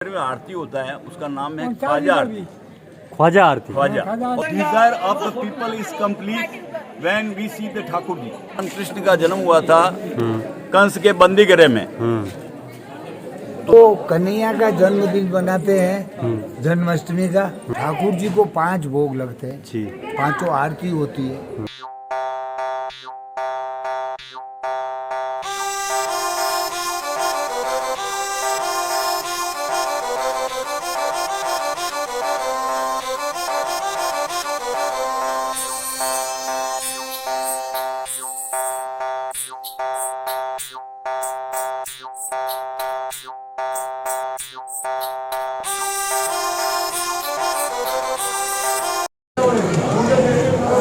में आरती होता है, उसका नाम है ख्वाजा आरती। ख्वाजा आरती। ख्वाजा। Desire of the people is complete when we see the Thakur ji. Krishna का जन्म हुआ था कंस के बंदीगृह में। तो कन्हैया का जन्मदिन बनाते हैं जन्माष्टमी का। ठाकुर जी को 5 भोग लगते हैं जी। 5 आरती होती है।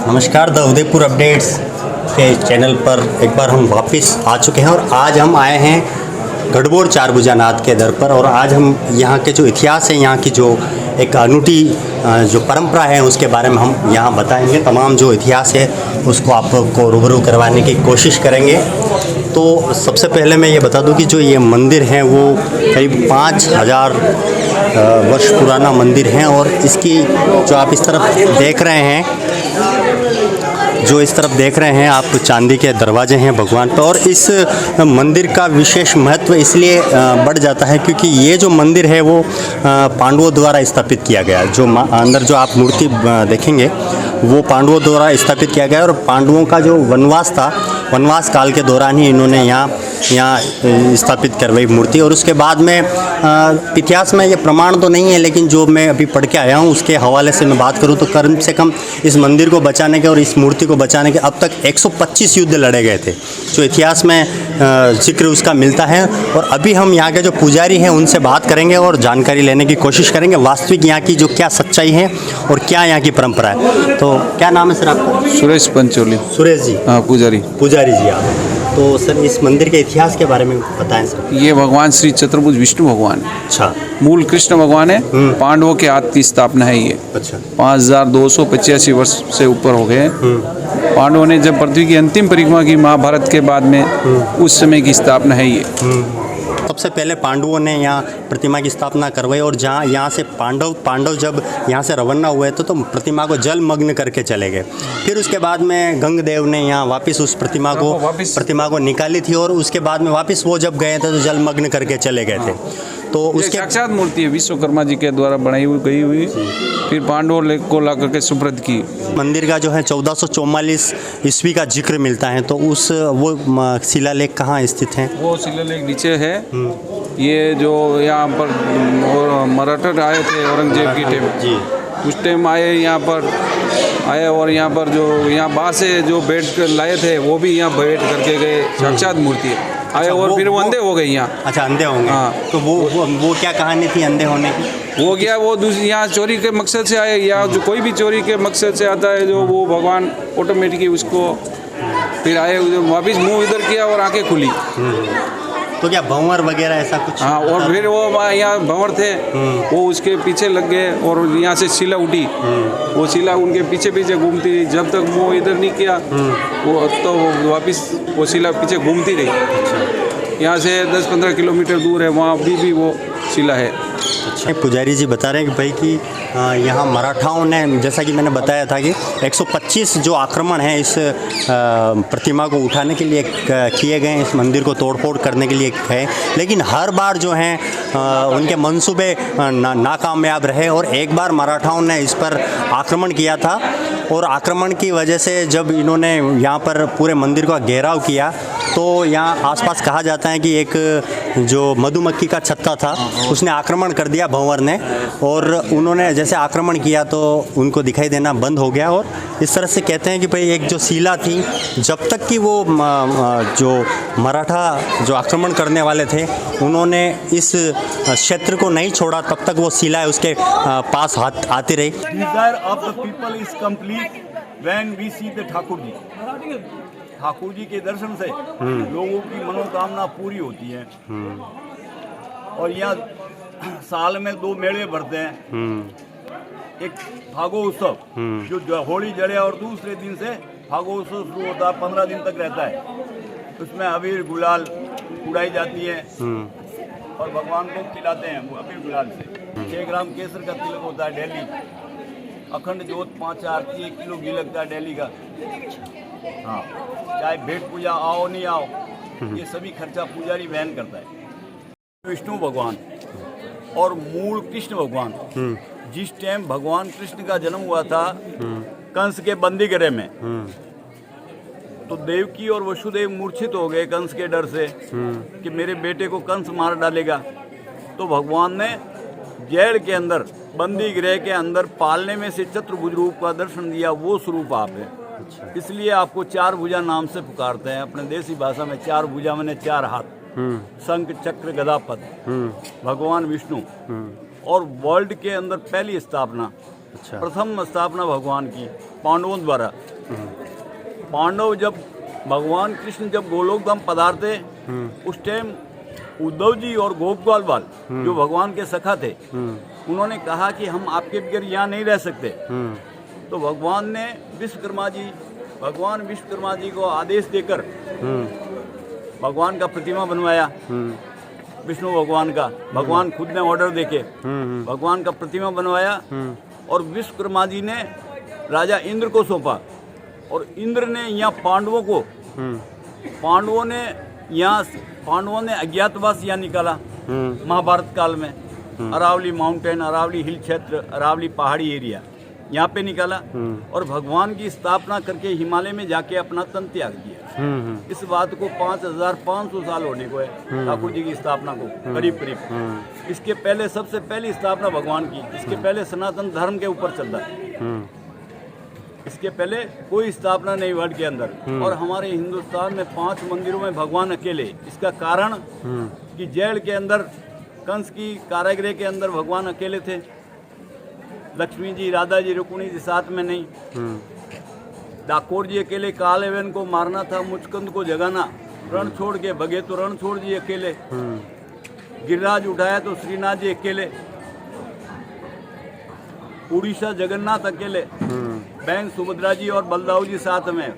नमस्कार, द उदयपुर अपडेट्स के चैनल पर एक बार हम वापस आ चुके हैं और आज हम आए हैं गढ़बोर चारभुजानाथ के दर पर। और आज हम यहाँ के जो इतिहास है, यहाँ की जो एक अनूठी जो परंपरा है, उसके बारे में हम यहाँ बताएंगे। तमाम जो इतिहास है उसको आपको रूबरू करवाने की कोशिश करेंगे। तो सबसे पहले मैं ये बता दूं कि जो ये मंदिर है वो करीब 5000 वर्ष पुराना मंदिर है। और इसकी जो आप इस तरफ देख रहे हैं, आप चांदी के दरवाजे हैं भगवान पर। और इस मंदिर का विशेष महत्व इसलिए बढ़ जाता है क्योंकि ये जो मंदिर है वो पांडवों द्वारा स्थापित किया गया। जो अंदर जो आप मूर्ति देखेंगे वो पांडवों द्वारा स्थापित किया गया। और पांडवों का जो वनवास था, वनवास काल के दौरान ही इन्होंने यहाँ स्थापित करवाई मूर्ति। और उसके बाद में इतिहास में ये प्रमाण तो नहीं है, लेकिन जो मैं अभी पढ़ के आया हूँ उसके हवाले से मैं बात करूँ तो कम से कम इस मंदिर को बचाने के और इस मूर्ति को बचाने के अब तक 125 युद्ध लड़े गए थे, जो इतिहास में जिक्र उसका मिलता है। और अभी हम यहाँ के जो पुजारी हैं उनसे बात करेंगे और जानकारी लेने की कोशिश करेंगे वास्तविक यहाँ की जो क्या सच्चाई है और क्या यहाँ की परंपरा है। तो क्या नाम है सर आपका? सुरेश पंचोली। सुरेश जी? हाँ, पुजारी जी आप। तो सर इस मंदिर के इतिहास के बारे में बताएं सर। ये भगवान श्री चतुर्भुज विष्णु भगवान। अच्छा। मूल कृष्ण भगवान है। पांडवों के हाथ की स्थापना है ये। अच्छा। 5285 वर्ष से ऊपर हो गए। पांडवों ने जब पृथ्वी की अंतिम परिक्रमा की महाभारत के बाद में उस समय की स्थापना है ये। सबसे पहले पांडवों ने यहाँ प्रतिमा की स्थापना करवाई। और जहाँ यहाँ से पांडव जब यहाँ से रवाना हुए तो प्रतिमा को जलमग्न करके चले गए। फिर उसके बाद में गंगदेव ने यहाँ वापस उस प्रतिमा को निकाली थी। और उसके बाद में वापस वो जब गए थे तो जलमग्न करके चले गए थे। तो उसके साक्षात मूर्ति है, विश्वकर्मा जी के द्वारा बनाई हुई फिर पांडवों को ला करके सुप्रद की। मंदिर का जो है 1444 ईस्वी का जिक्र मिलता है। तो वो शिलालेख कहाँ स्थित है? वो शिलालेख नीचे है। ये जो यहाँ पर मराठा आए थे औरंगजेब की टाइम जी, उस टाइम यहाँ पर आए। और यहाँ पर जो यहाँ बाहर से जो बैठ कर लाए थे वो भी यहाँ बैठ करके गए। साक्षात मूर्ति आए। और फिर वो अंधे हो गए यहाँ। अच्छा, अंधे होंगे। हाँ। तो वो क्या कहानी थी अंधे होने की? वो क्या, वो यहाँ चोरी के मकसद से आए, या जो कोई भी चोरी के मकसद से आता है जो वो भगवान ऑटोमेटिकली उसको फिर आए, वापस मुंह इधर किया और आंखें खुली। तो क्या भंवर वगैरह ऐसा कुछ? हाँ। और फिर वो यहाँ भंवर थे, वो उसके पीछे लग गए और यहाँ से शिला उठी। वो शिला उनके पीछे पीछे घूमती रही जब तक वो इधर नहीं किया वो, तो वापस वो शिला पीछे घूमती रही। यहाँ से 10-15 किलोमीटर दूर है, वहाँ अभी भी वो शिला है। अच्छा। पुजारी जी बता रहे हैं कि भाई कि यहाँ मराठाओं ने, जैसा कि मैंने बताया था कि 125 जो आक्रमण हैं इस प्रतिमा को उठाने के लिए किए गए, इस मंदिर को तोड़फोड़ करने के लिए है। लेकिन हर बार जो हैं उनके मंसूबे नाकामयाब रहे। और एक बार मराठाओं ने इस पर आक्रमण किया था। और आक्रमण की वजह से जब इन्होंने यहाँ पर पूरे मंदिर का घेराव किया तो यहाँ आसपास कहा जाता है कि एक जो मधुमक्खी का छत्ता था उसने आक्रमण कर दिया भंवर ने। और उन्होंने जैसे आक्रमण किया तो उनको दिखाई देना बंद हो गया। और इस तरह से कहते हैं कि भाई एक जो शिला थी, जब तक कि वो जो मराठा जो आक्रमण करने वाले थे उन्होंने इस क्षेत्र को नहीं छोड़ा, तब तक वो शिला उसके पास आती रही। Desire of the people is complete when we see the Thakur ji. Thakur ji के दर्शन से लोगों की मनोकामना पूरी होती है। और यहाँ साल में 2 मेले भरते हैं। एक फागो उत्सव जो होली जड़े और दूसरे दिन से फागो उत्सव शुरू होता है, 15 दिन तक रहता है। उसमें अबीर गुलाल उड़ाई जाती है और भगवान को खिलाते हैं वो अबीर गुलाल से। 6 ग्राम केसर का तिलक होता है डेली। अखंड जोत 5 आरती 1 किलो घी लगता है डेली का। हाँ, चाहे भेंट पूजा आओ नहीं आओ, ये सभी खर्चा पुजारी वहन करता है। विष्णु भगवान और मूल कृष्ण भगवान, जिस टाइम भगवान कृष्ण का जन्म हुआ था कंस के बंदी गृह में, तो देवकी और वसुदेव मूर्छित हो गए कंस के डर से कि मेरे बेटे को कंस मार डालेगा। तो भगवान ने जेल के अंदर, बंदी गृह के अंदर पालने में से चतुर्भुज रूप का दर्शन दिया। वो स्वरूप आप है, इसलिए आपको 4 भुजा नाम से पुकारते हैं। अपने देसी भाषा में 4 भुजा मैंने 4 हाथ, शंख चक्र गदा पद्म, भगवान विष्णु। और वर्ल्ड के अंदर पहली स्थापना, प्रथम स्थापना भगवान की पांडवों द्वारा। पांडव जब भगवान कृष्ण जब गोलोक धाम पधारते, उस टाइम उद्धव जी और गोपगोपाल बाल जो भगवान के सखा थे, उन्होंने कहा कि हम आपके बगैर यहाँ नहीं रह सकते। तो भगवान ने भगवान विश्वकर्मा जी को आदेश देकर भगवान का प्रतिमा बनवाया, विष्णु भगवान का। भगवान खुद ने ऑर्डर देके भगवान का प्रतिमा बनवाया और विश्वकर्मा जी ने राजा इंद्र को सौंपा। और इंद्र ने यहाँ पांडवों ने अज्ञातवास यहाँ निकाला महाभारत काल में। अरावली माउंटेन, अरावली हिल क्षेत्र, अरावली पहाड़ी एरिया, यहाँ पे निकाला और भगवान की स्थापना करके हिमालय में जाके अपना तन त्याग दिया। इस बात को 5500 साल होने को है ठाकुर जी की स्थापना को, करीब करीब। इसके पहले सबसे पहली स्थापना भगवान की, इसके पहले सनातन धर्म के ऊपर चलता है। इसके पहले कोई स्थापना नहीं वर्ल्ड के अंदर। और हमारे हिंदुस्तान में 5 मंदिरों में भगवान अकेले। इसका कारण कि जेल के अंदर, कंस की कारागृह के अंदर भगवान अकेले थे। लक्ष्मी जी, राधा जी, रुक्मिणी जी साथ में नहीं। डाकोर जी अकेले, कालवेन को मारना था, मुचकंद को जगाना, रण छोड़ के भगे तो रणछोड़ जी अकेले। गिरिराज उठाया तो श्रीनाथ जी अकेले। उड़ीसा जगन्नाथ अकेले। बहन सुभद्रा जी और बलदाऊ जी साथ में।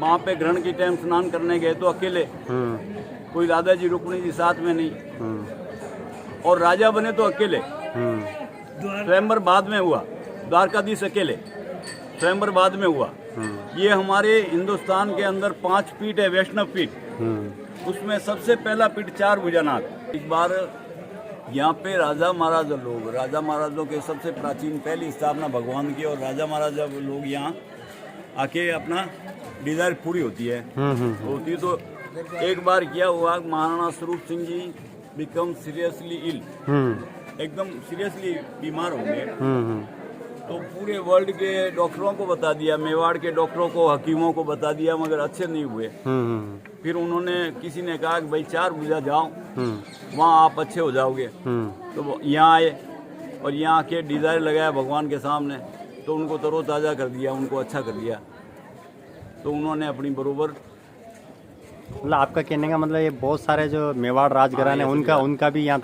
वहाँ पे ग्रहण के टाइम स्नान करने गए तो अकेले। कोई राधा जी, रुक्मिणी जी साथ में नहीं। और राजा बने तो अकेले। स्वयंवर बाद में हुआ, द्वारकाधीश अकेले, स्वयंवर बाद में हुआ। ये हमारे हिंदुस्तान के अंदर 5 पीठ है, वैष्णव पीठ। उसमें सबसे पहला पीठ 4 भुजानाथ। इस बार यहाँ पे राजा महाराजों के सबसे प्राचीन पहली स्थापना भगवान की। और राजा महाराजा लोग यहाँ आके अपना डिजायर पूरी होती है। होती तो एक बार क्या हुआ, Maharana Swaroop Singh ji become seriously ill, एकदम सीरियसली बीमार हो गए। तो पूरे वर्ल्ड के डॉक्टरों को बता दिया, मेवाड़ के डॉक्टरों को, हकीमों को बता दिया, मगर अच्छे नहीं हुए। फिर उन्होंने, किसी ने कहा कि भाई 4 भुजा जाओ, वहाँ आप अच्छे हो जाओगे। तो यहाँ आए और यहाँ आके डिजायर लगाया भगवान के सामने, तो उनको तरोताज़ा कर दिया, उनको अच्छा कर दिया। तो उन्होंने अपनी बरोबर, मतलब आपका कहने का मतलब ये बहुत सारे जो मेवाड़ राजघराने उनका भी यहाँ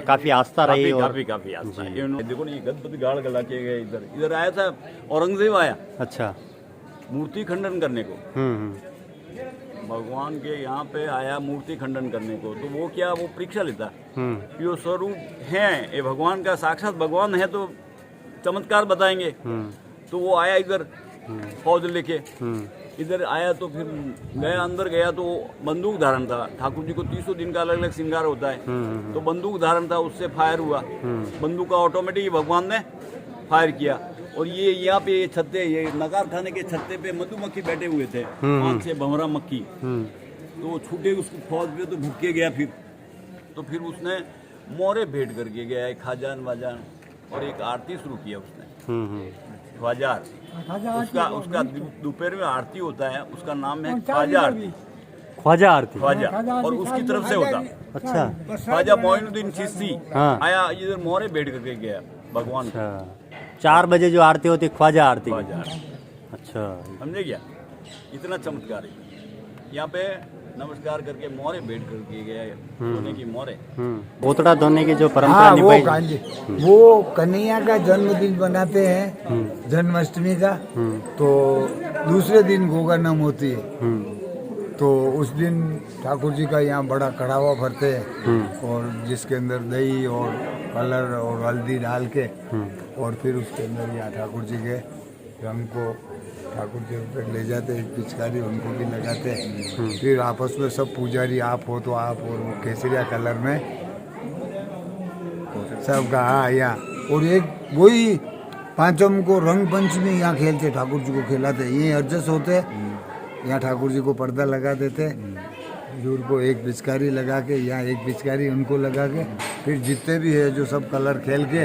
काफी आस्था रही। और काफी आस्था है। देखो ना, ये गदबद गाड़ गला के गए। इधर आया था औरंगजेब आया, अच्छा, मूर्ति खंडन करने को। भगवान के यहाँ पे आया मूर्ति खंडन करने को। तो वो क्या, वो परीक्षा लेता ये स्वरूप है, ये भगवान का साक्षात भगवान है तो चमत्कार बताएंगे। तो वो आया इधर फौज लेके, इधर आया तो फिर गया, अंदर गया तो बंदूक धारण था। ठाकुर जी को 300 दिन का अलग अलग श्रृंगार होता है। तो बंदूक धारण था, उससे फायर हुआ। बंदूक का ऑटोमेटिक भगवान ने फायर किया। और ये यहाँ पे छत्ते, ये नगार खाने के छत्ते पे मधुमक्खी बैठे हुए थे, 5-6 भंवरा मक्खी। तो वो छूटे उसको फौज पे, तो भुक्के गया। फिर उसने मोरे भेंट करके गया, एक खाजान वाजान, और एक आरती शुरू किया उसने, ख्वाजा। उसका दोपहर में आरती होता है, उसका नाम है ख्वाजा आरती। ख्वाजा आरती, ख्वाजा, और उसकी तरफ से होता। अच्छा, ख्वाजा मोइनुद्दीन चिश्ती आया, इधर मोहरे बैठ करके गया भगवान। 4 बजे जो आरती होती, ख्वाजा आरती। अच्छा, समझे क्या, इतना चमत्कार है। यहाँ पे नमस्कार करके मोहरे बैठ करके गया, सोने की मोहरे। बोतड़ा धोने की जो परंपरा निभाई, वो कन्हैया का जन्मदिन बनाते हैं, जन्माष्टमी का। तो दूसरे दिन गोगरनम होती है। तो उस दिन ठाकुर जी का यहाँ बड़ा कढ़ावा भरते हैं और जिसके अंदर दही और कलर और हल्दी डाल के और फिर उसके अंदर यहाँ ठाकुर जी के रंग को ठाकुर जी तक ले जाते, एक पिचकारी उनको भी लगाते हैं। फिर आपस में सब पुजारी आप हो तो आप, और वो केसरिया कलर में सबका हाँ यहाँ, और एक वही पांचम को रंग पंचमी यहाँ खेलते, ठाकुर जी को खिलाते। ये एडजस्ट होते, यहाँ ठाकुर जी को पर्दा लगा देते, हजूर को एक पिचकारी लगा के, यहाँ एक पिचकारी उनको लगा के, फिर जितने भी है जो सब कलर खेल के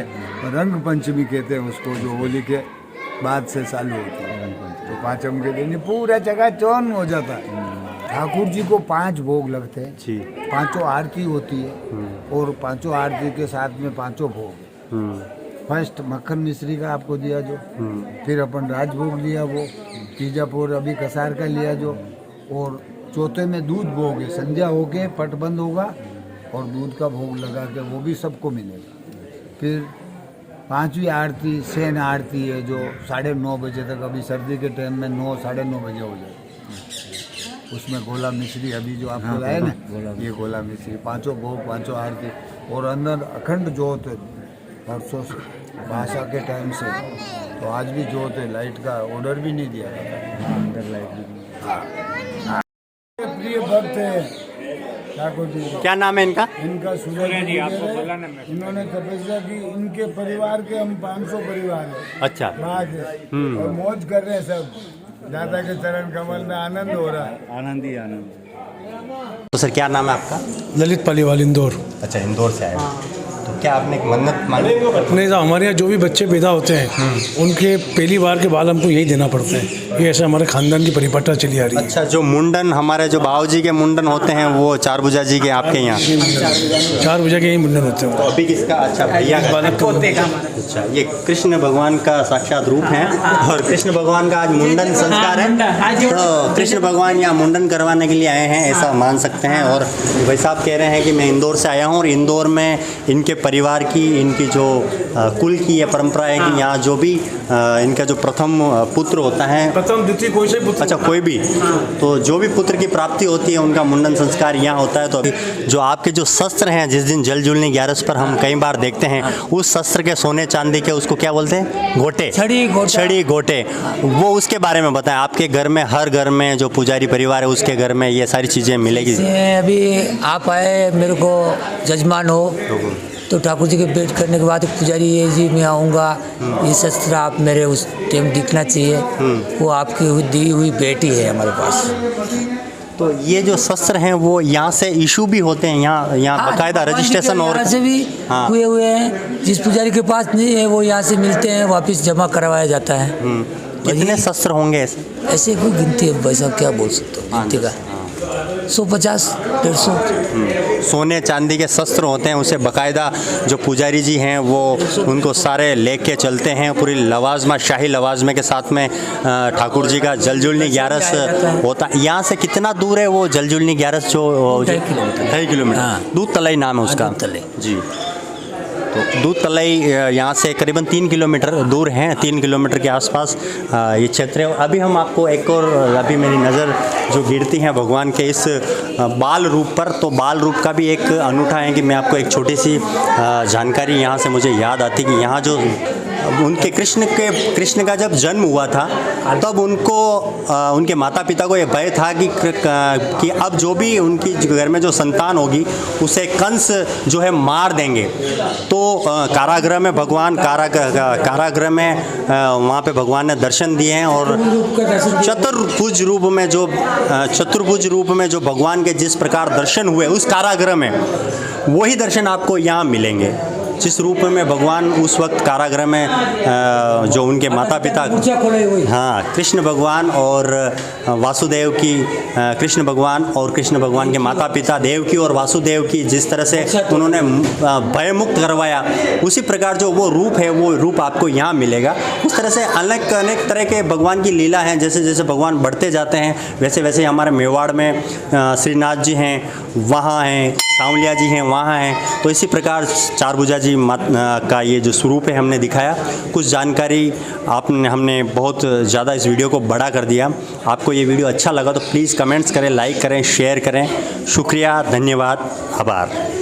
रंग पंचमी कहते हैं उसको, जो होली के बाद से चालू होती है। तो पांचम के दिन पूरा जगह चौन हो जाता है। ठाकुर जी को 5 भोग लगते हैं जी। 5 आरती होती है और 5 आरती के साथ में 5 भोग। फर्स्ट मक्खन मिश्री का आपको दिया जो, फिर अपन राजभोग लिया वो, तीजा पोर अभी कसार का लिया जो, और चौथे में दूध भोग है। संध्या हो के पट बंद होगा और दूध का भोग लगा के वो भी सबको मिलेगा। फिर 5वीं आरती सेन आरती है जो 9:30 बजे तक, अभी सर्दी के टाइम में 9 साढ़े 9 बजे हो जाए। उसमें गोला मिश्री अभी जो आपको लाए ना, ये गोला मिश्री, 5 भोग 5 आरती, और अंदर अखंड जोत है परसों से, भाषा के टाइम से, तो आज भी जोत है। लाइट का ऑर्डर भी नहीं दिया था, अंदर लाइट भी। प्रिय भक्त है ठाकुर जी, क्या नाम है इनका? इनका सूरज जी, इन्होंने तपस्या की, इनके परिवार के हम 500 परिवार है। अच्छा। बाग है और मौज कर रहे हैं सब, दादा के चरण कमल में आनंद हो रहा है, आनंद ही आनंद। तो सर क्या नाम है आपका? ललित पालीवाल, इंदौर। अच्छा, इंदौर से आए हैं। तो क्या आपने एक मन्नत मांगी? नहीं तो हमारे यहाँ जो भी बच्चे पैदा होते हैं उनके पहली बार के बाद हमको यही देना पड़ता है। ये ऐसा हमारे खानदान की परिपाटी चली आ रही है। अच्छा, जो मुंडन हमारे जो बाबूजी के मुंडन होते हैं वो चारभुजा जी के आपके यहाँ? 4 बजे के यही मुंडन होते हैं। तो अभी किसका? अच्छा, भैया का। अच्छा, ये कृष्ण भगवान का साक्षात रूप है और कृष्ण भगवान का आज मुंडन संस्कार है। तो कृष्ण भगवान यहाँ मुंडन करवाने के लिए आए हैं, ऐसा मान सकते हैं। और भाई साहब कह रहे हैं कि मैं इंदौर से आया हूँ और इंदौर में इनके परिवार की, इनकी जो कुल की ये परंपरा है कि यहाँ जो भी इनका जो प्रथम पुत्र होता है, प्रथम द्वितीय कोई से पुत्र, अच्छा कोई भी, तो जो भी पुत्र की प्राप्ति होती है उनका मुंडन संस्कार यहाँ होता है। तो अभी जो आपके जो शस्त्र हैं, जिस दिन जल जुलनी 11 पर हम कई बार देखते हैं, उस शस्त्र के सोने चांदी के उसको क्या बोलते हैं? गोटे, छड़ी गोटे, वो उसके बारे में बताएं। आपके घर में, हर घर में जो पुजारी परिवार है उसके घर में ये सारी चीज़ें मिलेगी? अभी आप आए, मेरे को जजमान हो, तो ठाकुर जी के भेंट करने के बाद पुजारी ये जी मैं आऊँगा, ये शस्त्र आप मेरे उस टाइम दिखना चाहिए, वो आपकी दी हुई बेटी है हमारे पास। तो ये जो शस्त्र हैं वो यहाँ से इशू भी होते हैं, यहाँ बाकायदा रजिस्ट्रेशन और से भी हुए हैं। जिस पुजारी के पास नहीं है वो यहाँ से मिलते हैं, वापस जमा करवाया जाता है। कितने शस्त्र होंगे ऐसे? ऐसे कोई गिनती है भाई साहब, क्या बोल सकते हो गिनती का? 150 150 सोने चांदी के शस्त्र होते हैं, उसे बाकायदा जो पुजारी जी हैं वो उनको सारे लेके चलते हैं, पूरी लवाजमा, शाही लवाजमे के साथ में ठाकुर जी का जलजुलनी 11 होता है। यहाँ से कितना दूर है वो जलजुलनी 11 जो? 2.5 किलोमीटर। दूध तलाई नाम है उसका जी। तो दूध तलाई यहाँ से करीबन 3 किलोमीटर दूर हैं, 3 किलोमीटर के आसपास ये क्षेत्र है। अभी हम आपको एक और, अभी मेरी नज़र जो गिरती है भगवान के इस बाल रूप पर, तो बाल रूप का भी एक अनूठा है कि मैं आपको एक छोटी सी जानकारी यहाँ से मुझे याद आती कि यहाँ जो उनके कृष्ण का जब जन्म हुआ था तब उनको उनके माता पिता को ये भय था कि अब जो भी उनकी घर में जो संतान होगी उसे कंस जो है मार देंगे। तो कारागृह में भगवान कारागृह में वहाँ पे भगवान ने दर्शन दिए हैं और चतुर्भुज रूप में जो भगवान के जिस प्रकार दर्शन हुए उस कारागृह में, वही दर्शन आपको यहाँ मिलेंगे। जिस रूप में भगवान उस वक्त कारागृह में जो उनके माता पिता, हाँ, कृष्ण भगवान और वासुदेव की, कृष्ण भगवान और कृष्ण भगवान के माता पिता देवकी और वासुदेव की जिस तरह से उन्होंने भय मुक्त करवाया, उसी प्रकार जो वो रूप है वो रूप आपको यहाँ मिलेगा। उस तरह से अनेक तरह के भगवान की लीला हैं। जैसे जैसे भगवान बढ़ते जाते हैं वैसे वैसे हमारे मेवाड़ में श्रीनाथ जी हैं, वहाँ हैं, सांवलिया जी हैं, वहाँ हैं। तो इसी प्रकार चारभुजा जी का ये जो स्वरूप है हमने दिखाया। कुछ जानकारी हमने बहुत ज़्यादा इस वीडियो को बड़ा कर दिया। आपको ये वीडियो अच्छा लगा तो प्लीज़ कमेंट्स करें, लाइक करें, शेयर करें। शुक्रिया, धन्यवाद, आभार।